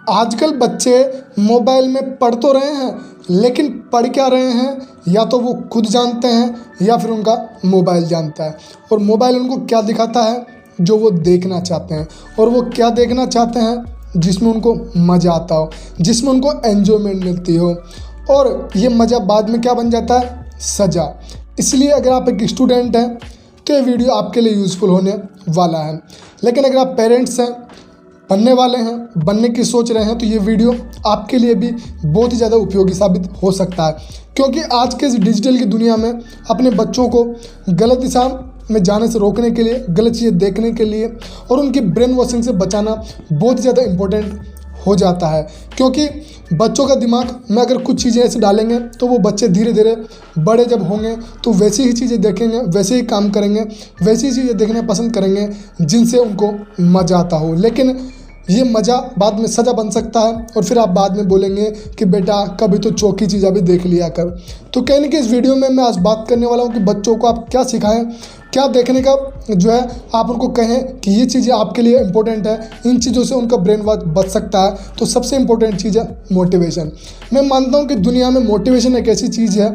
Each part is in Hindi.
आजकल बच्चे मोबाइल में पढ़ तो रहे हैं, लेकिन पढ़ क्या रहे हैं या तो वो खुद जानते हैं या फिर उनका मोबाइल जानता है। और मोबाइल उनको क्या दिखाता है जो वो देखना चाहते हैं, और वो क्या देखना चाहते हैं जिसमें उनको मज़ा आता हो, जिसमें उनको एन्जॉयमेंट मिलती हो। और ये मज़ा बाद में क्या बन जाता है, सज़ा। इसलिए अगर आप एक स्टूडेंट हैं तो ये वीडियो आपके लिए यूज़फुल होने वाला है। लेकिन अगर आप पेरेंट्स हैं, बनने वाले हैं, बनने की सोच रहे हैं, तो ये वीडियो आपके लिए भी बहुत ही ज़्यादा उपयोगी साबित हो सकता है। क्योंकि आज के इस डिजिटल की दुनिया में अपने बच्चों को गलत दिशा में जाने से रोकने के लिए, गलत चीज़ें देखने के लिए और उनकी ब्रेन वॉशिंग से बचाना बहुत ही ज़्यादा इम्पोर्टेंट हो जाता है। क्योंकि बच्चों का दिमाग में अगर कुछ चीज़ें ऐसे डालेंगे तो वो बच्चे धीरे धीरे बड़े जब होंगे तो वैसी ही चीज़ें देखेंगे, वैसे ही काम करेंगे, वैसी ही चीज़ें देखना पसंद करेंगे जिनसे उनको मज़ा आता हो। लेकिन ये मज़ा बाद में सज़ा बन सकता है और फिर आप बाद में बोलेंगे कि बेटा कभी तो चौकी चीज़ें भी देख लिया कर। तो कहने की इस वीडियो में मैं आज बात करने वाला हूँ कि बच्चों को आप क्या सिखाएं, क्या देखने का जो है आप उनको कहें कि ये चीज़ें आपके लिए इंपॉर्टेंट है, इन चीज़ों से उनका ब्रेन वॉश बच सकता है। तो सबसे इम्पोर्टेंट चीज़ है मोटिवेशन। मैं मानता हूँ कि दुनिया में मोटिवेशन एक ऐसी चीज़ है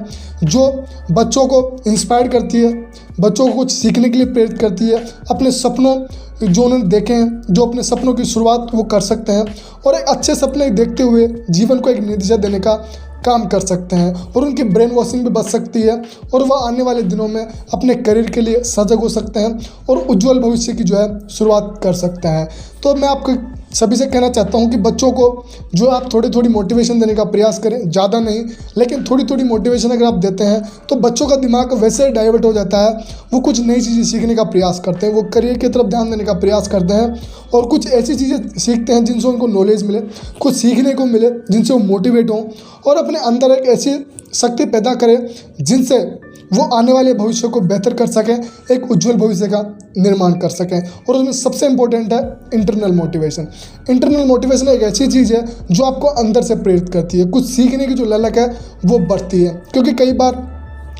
जो बच्चों को इंस्पायर करती है, बच्चों को कुछ सीखने के लिए प्रेरित करती है, अपने सपनों जो उन्होंने देखे हैं, जो अपने सपनों की शुरुआत वो कर सकते हैं और एक अच्छे सपने देखते हुए जीवन को एक नतीजा देने का काम कर सकते हैं। और उनकी ब्रेन वॉशिंग भी बच सकती है और वह आने वाले दिनों में अपने करियर के लिए सजग हो सकते हैं और उज्जवल भविष्य की जो है शुरुआत कर सकते हैं। तो मैं आपको सभी से कहना चाहता हूं कि बच्चों को जो आप थोड़ी थोड़ी मोटिवेशन देने का प्रयास करें, ज़्यादा नहीं लेकिन थोड़ी थोड़ी मोटिवेशन अगर आप देते हैं तो बच्चों का दिमाग वैसे डाइवर्ट हो जाता है, वो कुछ नई चीज़ें सीखने का प्रयास करते हैं, वो करियर की तरफ ध्यान देने का प्रयास करते हैं और कुछ ऐसी चीज़ें सीखते हैं जिनसे उनको नॉलेज मिले, कुछ सीखने को मिले जिनसे वो मोटिवेट हों और अपने अंदर एक ऐसी शक्ति पैदा करें जिनसे वो आने वाले भविष्य को बेहतर कर सकें, एक उज्जवल भविष्य का निर्माण कर सकें। और उसमें सबसे इम्पोर्टेंट है इंटरनल मोटिवेशन। इंटरनल मोटिवेशन एक ऐसी चीज़ है जो आपको अंदर से प्रेरित करती है, कुछ सीखने की जो ललक है वो बढ़ती है। क्योंकि कई बार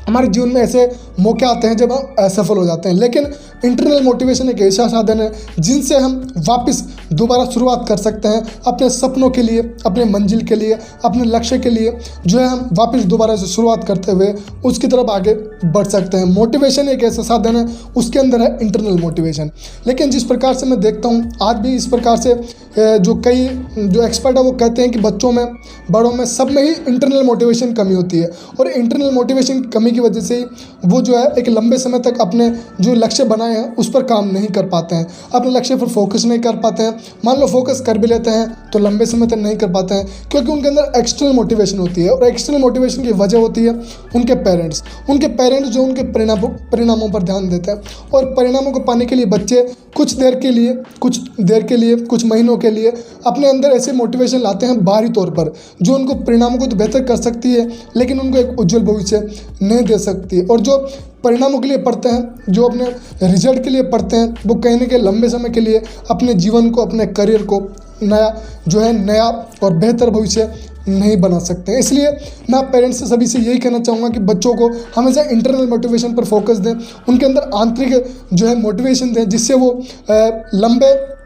हमारे जीवन में ऐसे मौके आते हैं जब हम असफल हो जाते हैं, लेकिन इंटरनल मोटिवेशन एक ऐसा साधन है जिनसे हम वापस दोबारा शुरुआत कर सकते हैं अपने सपनों के लिए, अपने मंजिल के लिए, अपने लक्ष्य के लिए जो है हम वापस दोबारा से शुरुआत करते हुए उसकी तरफ आगे बढ़ सकते हैं। मोटिवेशन एक ऐसा साधन है, उसके अंदर है इंटरनल मोटिवेशन। लेकिन जिस प्रकार से मैं देखता हूँ आज भी इस प्रकार से जो कई जो एक्सपर्ट है वो कहते हैं कि बच्चों में, बड़ों में, सब में ही इंटरनल मोटिवेशन कमी होती है और इंटरनल मोटिवेशन कमी की वजह से ही वो जो है एक लंबे समय तक अपने जो लक्ष्य बनाए हैं उस पर काम नहीं कर पाते हैं, अपने लक्ष्य पर फोकस नहीं कर पाते हैं। मान लो फोकस कर भी लेते हैं तो लंबे समय तक नहीं कर पाते हैं क्योंकि उनके अंदर एक्सटर्नल मोटिवेशन होती है और एक्सटर्नल मोटिवेशन की वजह होती है उनके पेरेंट्स जो उनके परिणामों पर ध्यान देते हैं। और परिणामों को पाने के लिए बच्चे कुछ देर के लिए, कुछ महीनों के लिए अपने अंदर ऐसे मोटिवेशन लाते हैं बाहरी तौर पर जो उनको परिणामों को तो बेहतर कर सकती है लेकिन उनको एक उज्जवल भविष्य नहीं दे सकती। और जो परिणामों के लिए पढ़ते हैं, जो अपने रिजल्ट के लिए पढ़ते हैं, वो कहने के लंबे समय के लिए अपने जीवन को, अपने करियर को नया और बेहतर भविष्य नहीं बना सकते हैं। इसलिए मैं पेरेंट्स से सभी से यही कहना चाहूँगा कि बच्चों को हमेशा इंटरनल मोटिवेशन पर फोकस दें, उनके अंदर आंतरिक जो है मोटिवेशन दें जिससे वो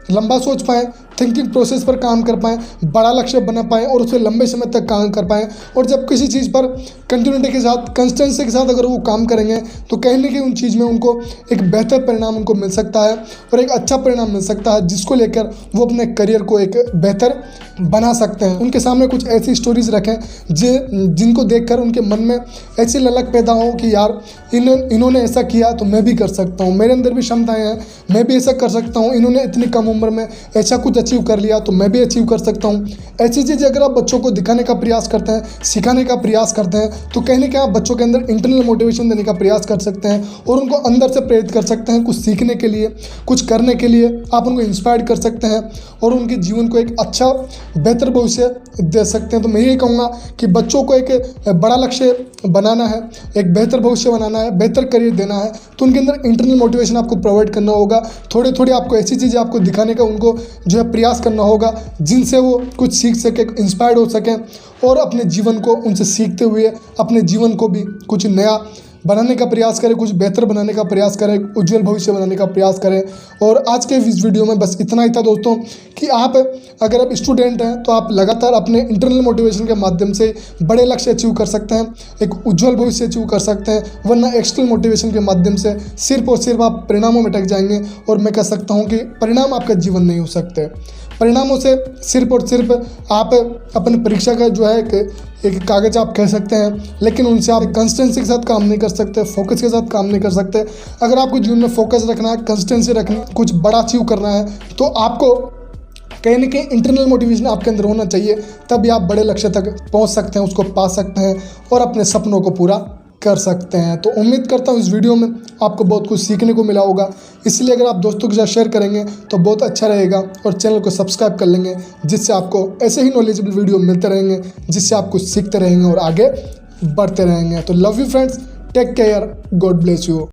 लंबा सोच पाएँ, थिंकिंग प्रोसेस पर काम कर पाएँ, बड़ा लक्ष्य बना पाएँ और उस पर लंबे समय तक काम कर पाएँ। और जब किसी चीज़ पर कंटिन्यूटी के साथ, कंसिस्टेंसी के साथ अगर वो काम करेंगे तो कहीं ना कहीं उन चीज़ में उनको एक बेहतर परिणाम उनको मिल सकता है और एक अच्छा परिणाम मिल सकता है जिसको लेकर वो अपने करियर को एक बेहतर बना सकते हैं। उनके सामने कुछ ऐसी स्टोरीज रखें जिनको देखकर उनके मन में ऐसी ललक पैदा हो कि यार इन्होंने ऐसा किया तो मैं भी कर सकता हूँ, मेरे अंदर भी क्षमताएं हैं, मैं भी ऐसा कर सकता हूँ, इन्होंने इतनी कम उम्र में ऐसा कुछ अचीव कर लिया तो मैं भी अचीव कर सकता हूँ। ऐसी चीज़ें अगर आप बच्चों को दिखाने का प्रयास करते हैं, सिखाने का प्रयास करते हैं तो कहीं ना कहीं आप बच्चों के अंदर इंटरनल मोटिवेशन देने का प्रयास कर सकते हैं और उनको अंदर से प्रेरित कर सकते हैं कुछ सीखने के लिए, कुछ करने के लिए। आप उनको इंस्पायर कर सकते हैं और उनके जीवन को एक अच्छा बेहतर भविष्य दे सकते हैं। तो मैं यही कहूँगा कि बच्चों को एक बड़ा लक्ष्य बनाना है, एक बेहतर भविष्य बनाना है, बेहतर करियर देना है तो उनके अंदर इंटरनल मोटिवेशन आपको प्रोवाइड करना होगा। थोड़े थोड़े आपको ऐसी चीज़ें आपको दिखाने का उनको जो है प्रयास करना होगा जिनसे वो कुछ सीख सके, इंस्पायर्ड हो सकें और अपने जीवन को उनसे सीखते हुए अपने जीवन को भी कुछ नया बनाने का प्रयास करें, कुछ बेहतर बनाने का प्रयास करें, उज्जवल भविष्य बनाने का प्रयास करें। और आज के इस वीडियो में बस इतना ही था दोस्तों कि आप अगर आप स्टूडेंट हैं तो आप लगातार अपने इंटरनल मोटिवेशन के माध्यम से बड़े लक्ष्य अचीव कर सकते हैं, एक उज्जवल भविष्य अचीव कर सकते हैं। वरना एक्सटर्नल मोटिवेशन के माध्यम से सिर्फ और सिर्फ आप परिणामों में अटक जाएंगे और मैं कह सकता हूँ कि परिणाम आपका जीवन नहीं हो सकते। परिणामों से सिर्फ और सिर्फ आप अपनी परीक्षा का जो है एक कागज़ आप कह सकते हैं, लेकिन उनसे आप कंसिस्टेंसी के साथ काम नहीं कर सकते, फोकस के साथ काम नहीं कर सकते। अगर आपको जीवन में फोकस रखना है, कंसिस्टेंसी रखनी, कुछ बड़ा अचीव करना है, तो आपको कहीं ना कहीं इंटरनल मोटिवेशन आपके अंदर होना चाहिए। तभी आप बड़े लक्ष्य तक पहुंच सकते हैं, उसको पा सकते हैं और अपने सपनों को पूरा कर सकते हैं। तो उम्मीद करता हूँ इस वीडियो में आपको बहुत कुछ सीखने को मिला होगा, इसलिए अगर आप दोस्तों के साथ शेयर करेंगे तो बहुत अच्छा रहेगा और चैनल को सब्सक्राइब कर लेंगे, जिससे आपको ऐसे ही नॉलेजेबल वीडियो मिलते रहेंगे, जिससे आप कुछ सीखते रहेंगे और आगे बढ़ते रहेंगे। तो love you friends, take care, God bless you.